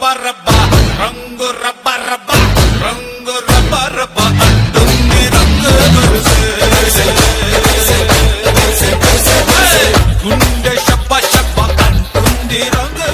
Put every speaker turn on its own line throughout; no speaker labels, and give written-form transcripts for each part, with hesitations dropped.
రబ్బ రబ్బ రంగు రబ్బ రబ్బ రంగు రబ్బ రబ్బ అంటుంది రంగు గుండె షబ్బ షబ్బ అంటుంది రంగు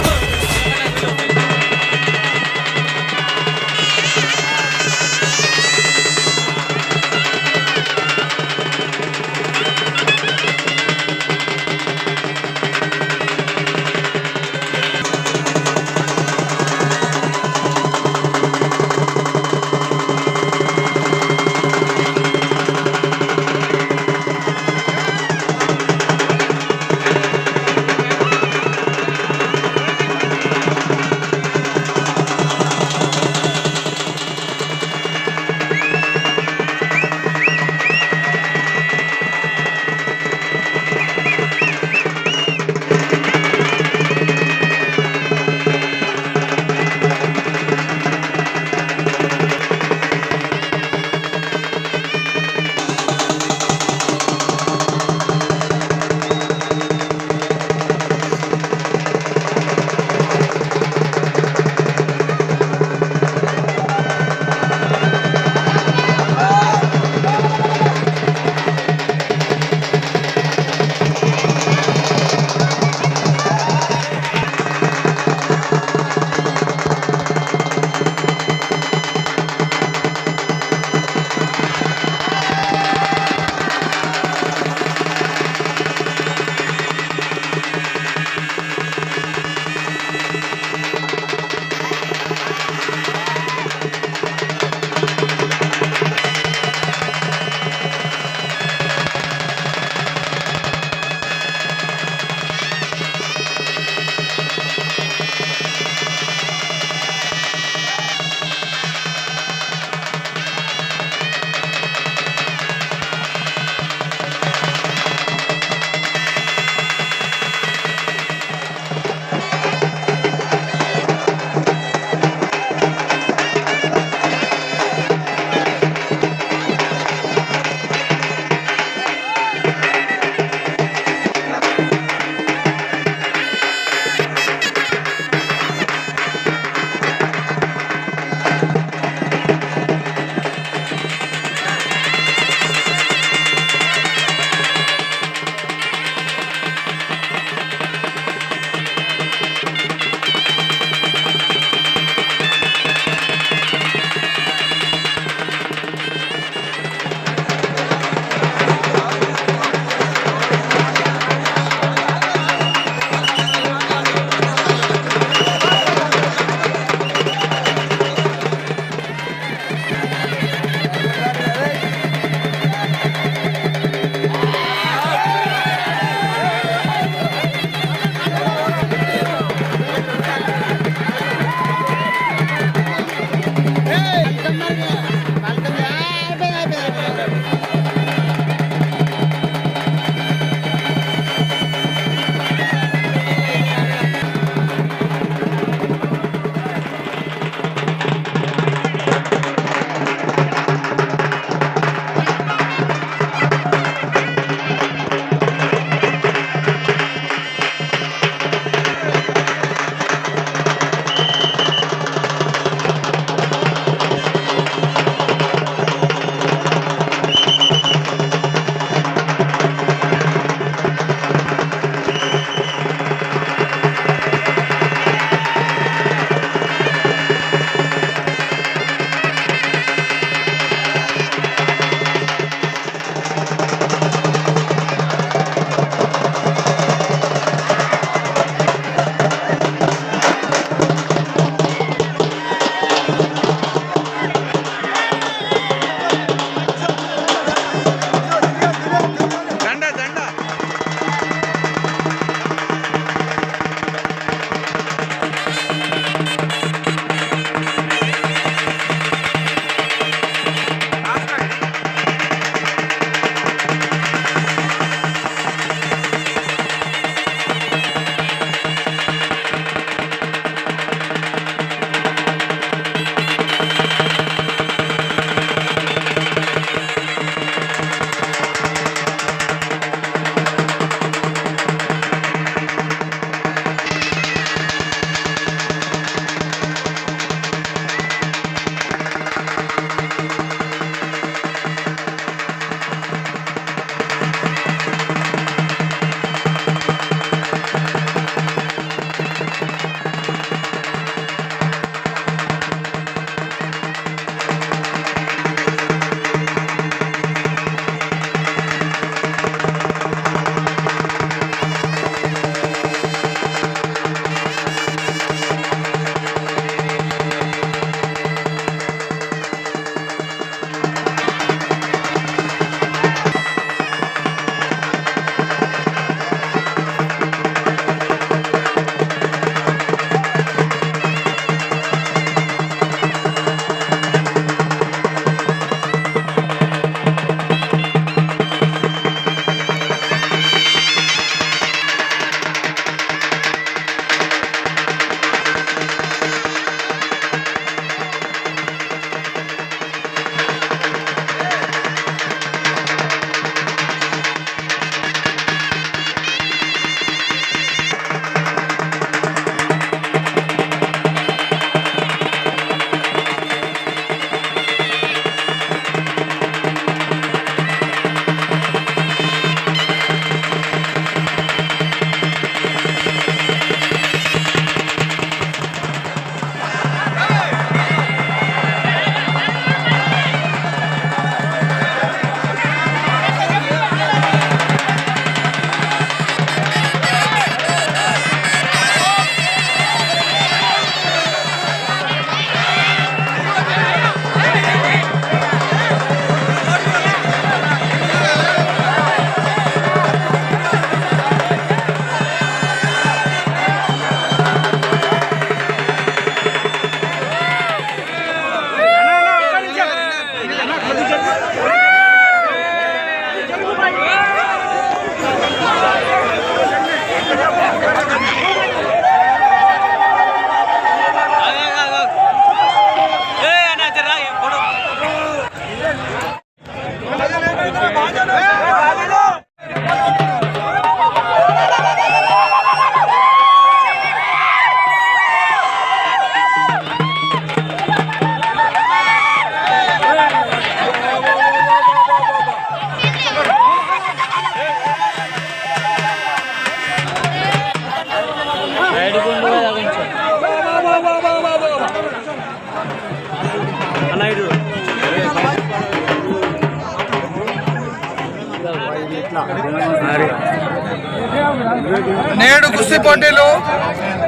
నేడు కుస్తీ పోటీలు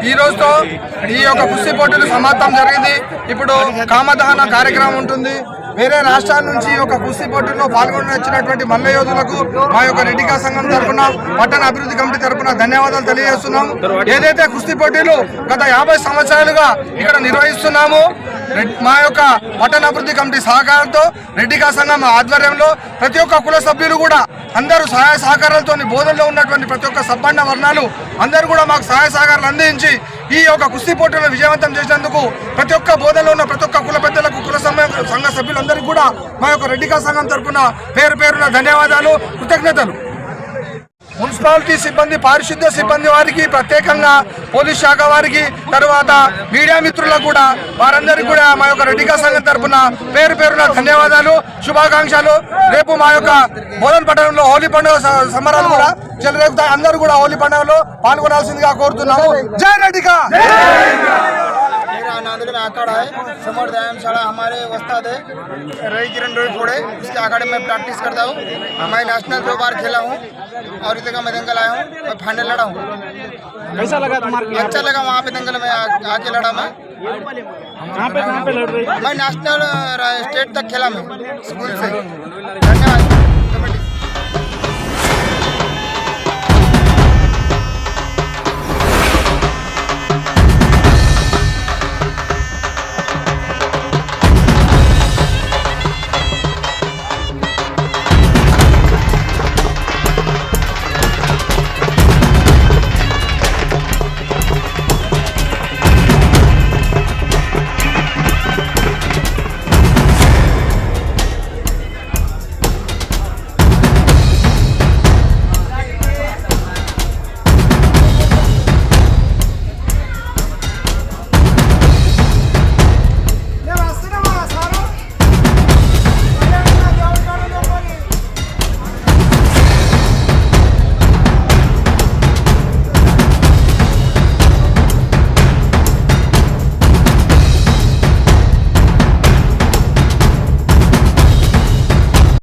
ఈ రోజుతో ఈ యొక్క కుస్తీ పోటీలు సమాప్తం జరిగింది. ఇప్పుడు కామదహన కార్యక్రమం ఉంటుంది. వేరే రాష్ట్రాల నుంచి ఒక కుస్తీ పోటీల్లో పాల్గొని వచ్చినటువంటి మల్ల యోధులకు మా యొక్క రెడ్డికా సంఘం తరఫున, పట్టణ అభివృద్ధి కమిటీ తరఫున ధన్యవాదాలు తెలియజేస్తున్నాం. ఏదైతే కుస్తీ పోటీలు గత 50 సంవత్సరాలుగా ఇక్కడ నిర్వహిస్తున్నామో, మా యొక్క పట్టణ అభివృద్ధి కమిటీ సహకారంతో రెడ్డికా సంఘం ఆధ్వర్యంలో ప్రతి ఒక్క కుల సభ్యులు కూడా అందరూ సహాయ సహకారాలతో బోధనలో ఉన్నటువంటి ప్రతి ఒక్క సబ్బండ వర్ణాలు అందరూ కూడా మాకు సహాయ సహకారాలు అందించి ఈ యొక్క కుస్తీ పోటీలను విజయవంతం చేసినందుకు ప్రతి ఒక్క బోధనలో ఉన్న ప్రతి ఒక్క కుల పెద్దలకు, కుల సంఘ సభ్యులందరికీ కూడా మా యొక్క రెడ్డికా సంఘం తరఫున పేరున ధన్యవాదాలు, కృతజ్ఞతలు. మున్సిపాలిటీ సిబ్బంది, పారిశుద్ధ్య సిబ్బంది వారికి ప్రత్యేకంగా, పోలీస్ శాఖ వారికి, తర్వాత మీడియా మిత్రులకు కూడా వారందరికీ కూడా మా యొక్క రెడ్డికా సంఘం తరఫున పేరున ధన్యవాదాలు, శుభాకాంక్షలు. రేపు మా యొక్క బోధన్ పట్టణంలో హోలీ పండుగ సంబరాలు కూడా చెలరేగుతాయి. అందరూ కూడా హోలీ పండుగలో పాల్గొనాల్సిందిగా కోరుతున్నాము. జై రెడ్డికా.
मेरा नांदेड़ में अखाड़ा है, समर व्यायामशाला हमारे उस्ताद है रही किरण रोईफोड़े, उसके अखाड़े में प्रैक्टिस करता हूँ। मैं नेशनल 2 बार खेला हूँ और इतने का मैं दंगल आया हूँ, मैं फाइनल लड़ा हूँ।
कैसा लगा तुम्हारा?
अच्छा लगा वहाँ पे दंगल में आके लड़ा मैं।
कहाँ पे लड़ रही?
मैं नेशनल स्टेट तक खेला मैं स्कूल से। धन्यवाद।